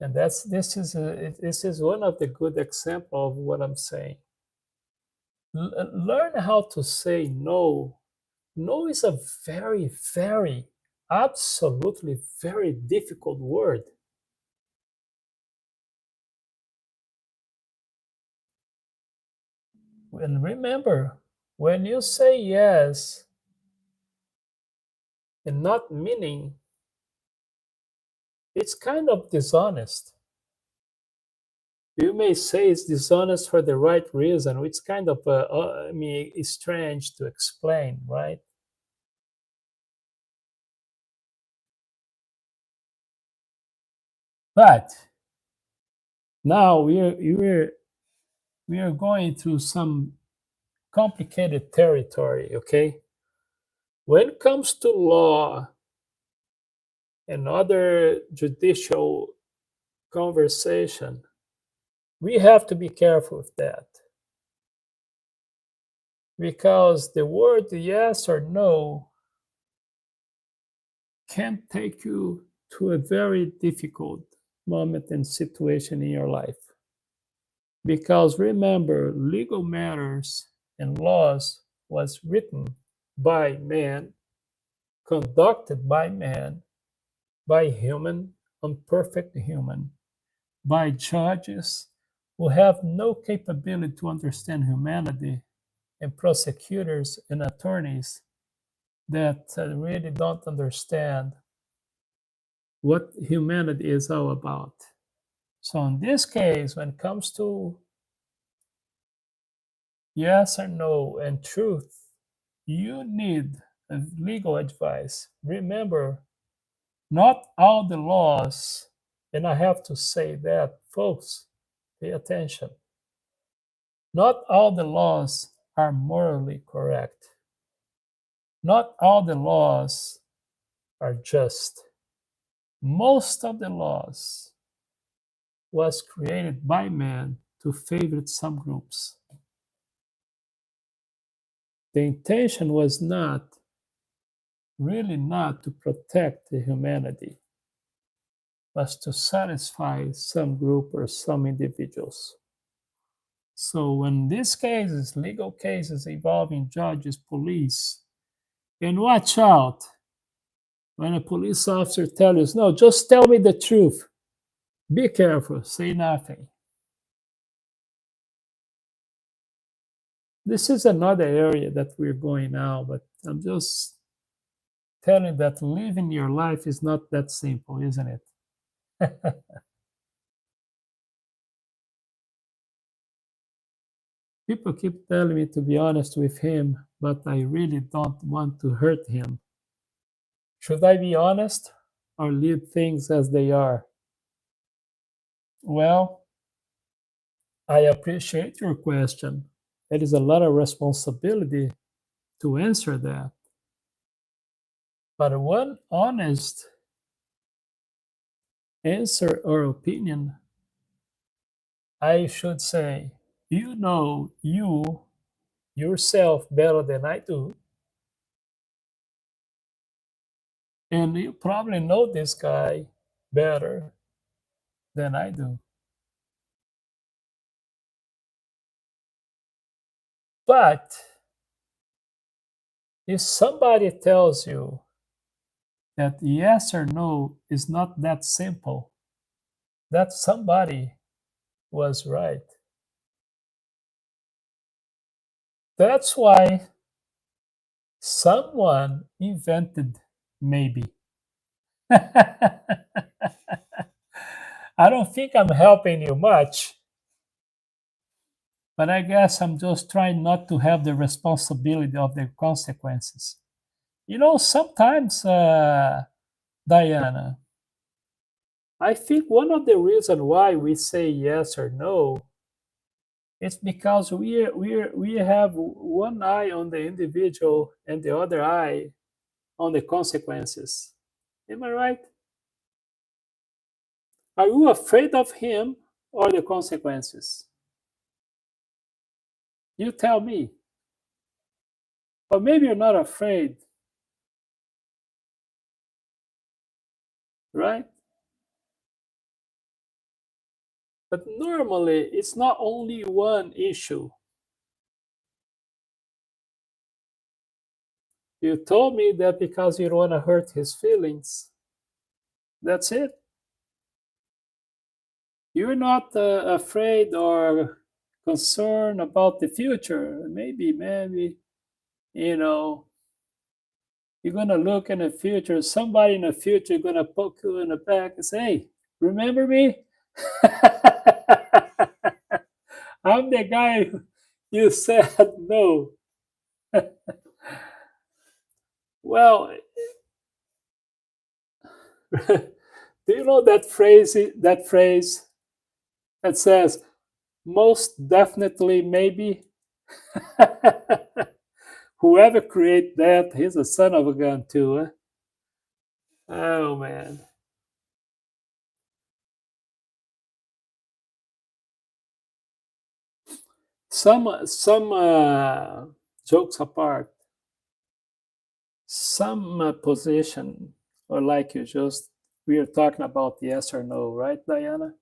And this is one of the good example of what I'm saying. Learn how to say no. No is a very, very, absolutely very difficult word. And remember, when you say yes and not meaning, it's kind of dishonest. You may say it's dishonest for the right reason, which kind of, is strange to explain, right? But now we are going through some complicated territory, okay? When it comes to law and other judicial conversation, we have to be careful with that because the word yes or no can take you to a very difficult moment and situation in your life. Because remember, legal matters and laws was written by man, conducted by man, by human, imperfect human, by judges who have no capability to understand humanity, and prosecutors and attorneys that really don't understand what humanity is all about. So, in this case, when it comes to yes or no and truth, you need legal advice. Remember, not all the laws, and I have to say that, folks, pay attention. Not all the laws are morally correct. Not all the laws are just. Most of the laws was created by man to favor some groups. The intention was not, really not to protect the humanity, was to satisfy some group or some individuals. So when these cases, legal cases involving judges, police, and watch out when a police officer tells you, no, just tell me the truth. Be careful, say nothing. This is another area that we're going now, but I'm just telling that living your life is not that simple, isn't it? People keep telling me to be honest with him, but I really don't want to hurt him. Should I be honest or leave things as they are? Well, I appreciate your question. It is a lot of responsibility to answer that. But one honest answer or opinion, I should say, you know you yourself better than I do. And you probably know this guy better than I do. But if somebody tells you that yes or no is not that simple, that somebody was right. That's why someone invented maybe. I don't think I'm helping you much, but I guess I'm just trying not to have the responsibility of the consequences. You know, sometimes, Diana, I think one of the reasons why we say yes or no is because we have one eye on the individual and the other eye on the consequences. Am I right? Are you afraid of him or the consequences? You tell me. Or maybe you're not afraid, right? But normally, it's not only one issue. You told me that because you don't want to hurt his feelings. That's it. You're not afraid or concerned about the future. Maybe, you know, you're going to look in the future. Somebody in the future going to poke you in the back and say, hey, remember me? I'm the guy you said no. Well, do you know that phrase that says most definitely maybe? Whoever create that, he's a son of a gun too, huh? Oh man. Some jokes apart, some position, or like you just we are talking about yes or no, right, Diana?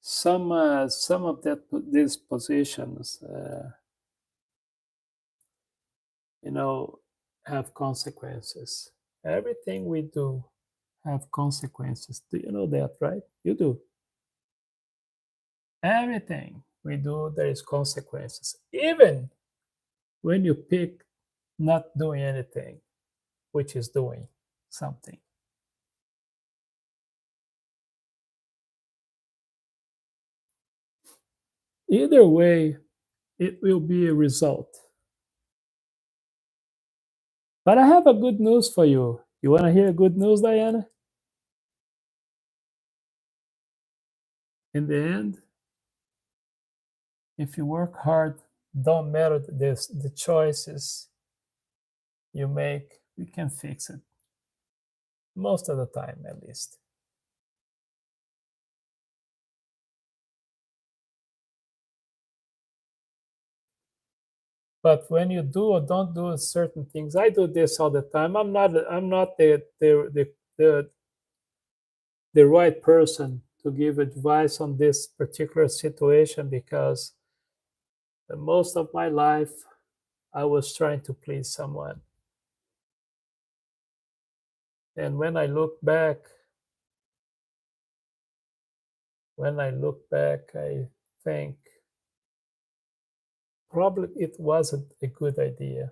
Some of these positions, you know, have consequences. Everything we do have consequences. Do you know that, right? You do. Everything we do, there is consequences. Even when you pick not doing anything, which is doing something. Either way, it will be a result. But I have a good news for you. You want to hear good news, Diana? In the end, If you work hard, don't matter the choices you make, we can fix it. Most of the time, at least. But when you do or don't do certain things, I do this all the time. I'm not the right person to give advice on this particular situation because most of my life I was trying to please someone. And when I look back, I think probably it wasn't a good idea.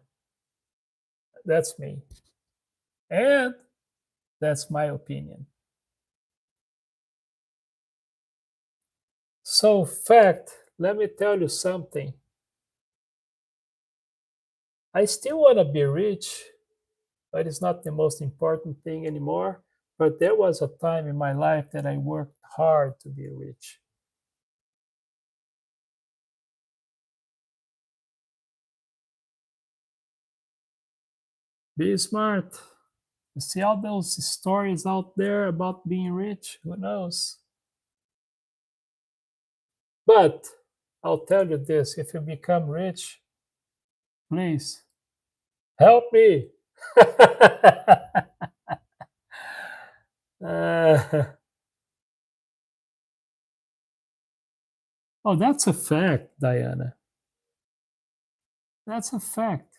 That's me. And that's my opinion. So, fact, let me tell you something. I still want to be rich, but it's not the most important thing anymore. But there was a time in my life that I worked hard to be rich. Be smart. You see all those stories out there about being rich? Who knows? But I'll tell you this, if you become rich, please help me. Uh, oh, that's a fact, Diana. That's a fact.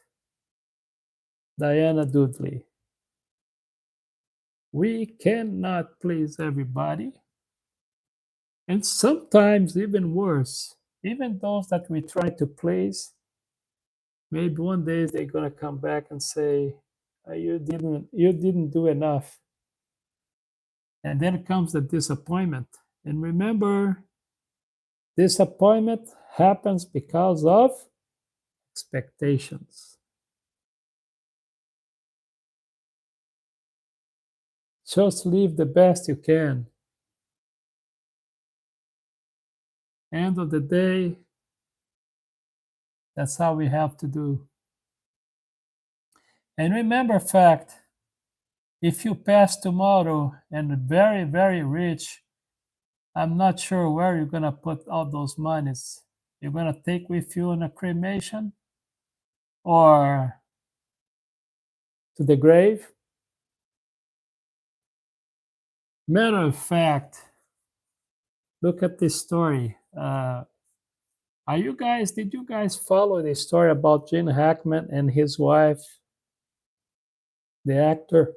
Diana Dudley. We cannot please everybody. And sometimes even worse, even those that we try to please, maybe one day they're gonna come back and say, you didn't do enough. And then comes the disappointment. And remember, disappointment happens because of expectations. Just live the best you can. End of the day, that's how we have to do. And remember, fact, if you pass tomorrow and very, very rich, I'm not sure where you're gonna put all those monies. You're gonna take with you in a cremation or to the grave? Matter of fact, look at this story. Did you guys follow the story about Gene Hackman and his wife, the actor?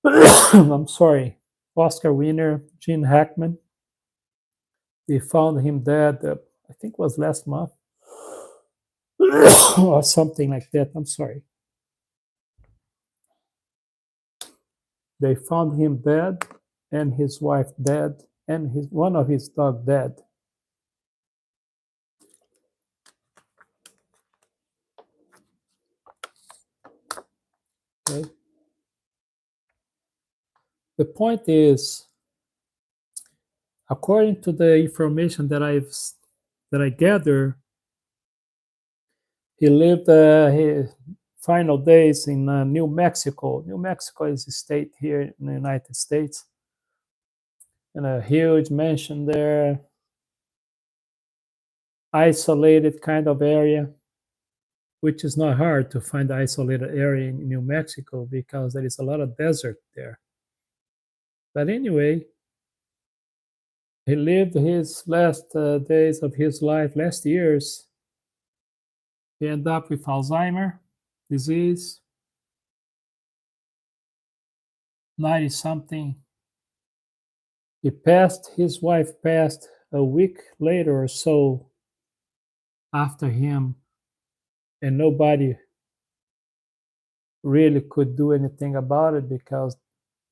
I'm sorry, Oscar winner Gene Hackman. They found him dead, I think it was last month or something like that. I'm sorry. They found him dead and his wife dead and one of his dog dead. Okay. The point is, according to the information that I gather, he lived his final days in New Mexico. New Mexico is a state here in the United States, in a huge mansion there, isolated kind of area, which is not hard to find isolated area in New Mexico because there is a lot of desert there. But anyway, he lived his last days of his life, last years. He ended up with Alzheimer disease, 90 something. His wife passed a week later or so after him, and nobody really could do anything about it because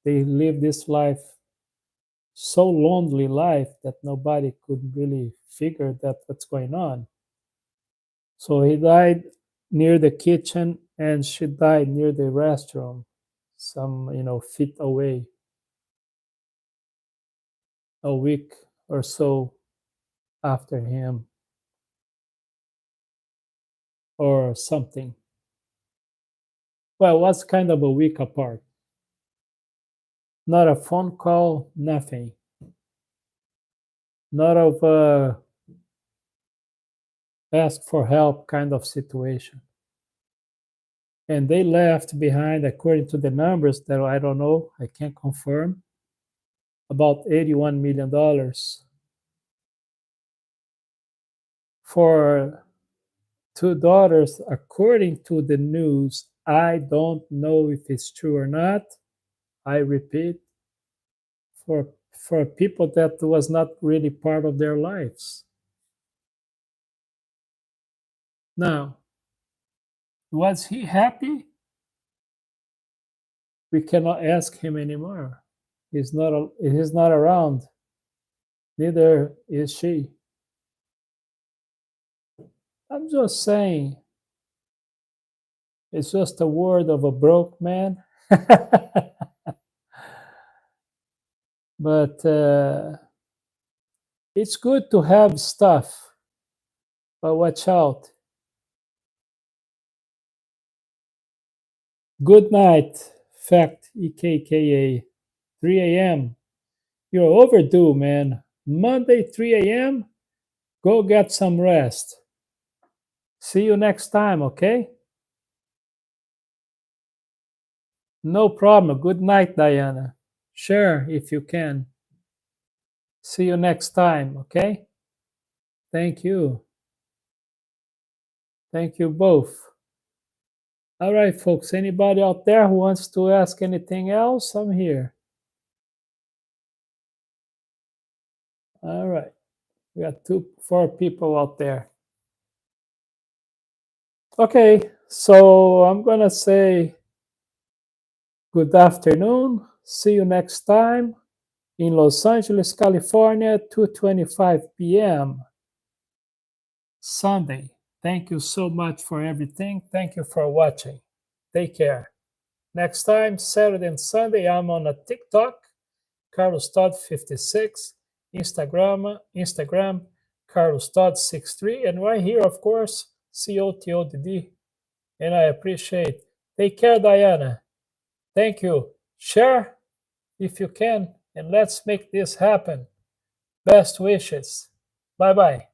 they lived this life, so lonely life, that nobody could really figure that what's going on. So he died near the kitchen and she died near the restroom, some feet away, a week or so after him. or something. Well, it was kind of a week apart. Not a phone call, nothing. Not of a ask for help kind of situation. And they left behind, according to the numbers that I don't know, I can't confirm, about $81 million for two daughters, according to the news. I don't know if it's true or not. I repeat, for people that was not really part of their lives. Now, was he happy? We cannot ask him anymore. He's not around. Neither is she. I'm just saying, it's just a word of a broke man. But it's good to have stuff, but watch out. Good night, fact, EKKA, 3 a.m. You're overdue, man. Monday, 3 a.m., go get some rest. See you next time, okay? No problem. Good night, Diana. Share if you can. See you next time, okay? Thank you. Thank you both. All right, folks. Anybody out there who wants to ask anything else? I'm here. All right. We got 4 people out there. Okay, so I'm going to say good afternoon. See you next time in Los Angeles, California, 2:25 p.m. Sunday. Thank you so much for everything. Thank you for watching. Take care. Next time, Saturday and Sunday, I'm on a TikTok, Carlos Todd 56, Instagram, Carlos Todd 63, and right here, of course, COTodd. And I appreciate. Take care, Diana. Thank you. Share if you can, and let's make this happen. Best wishes. Bye bye.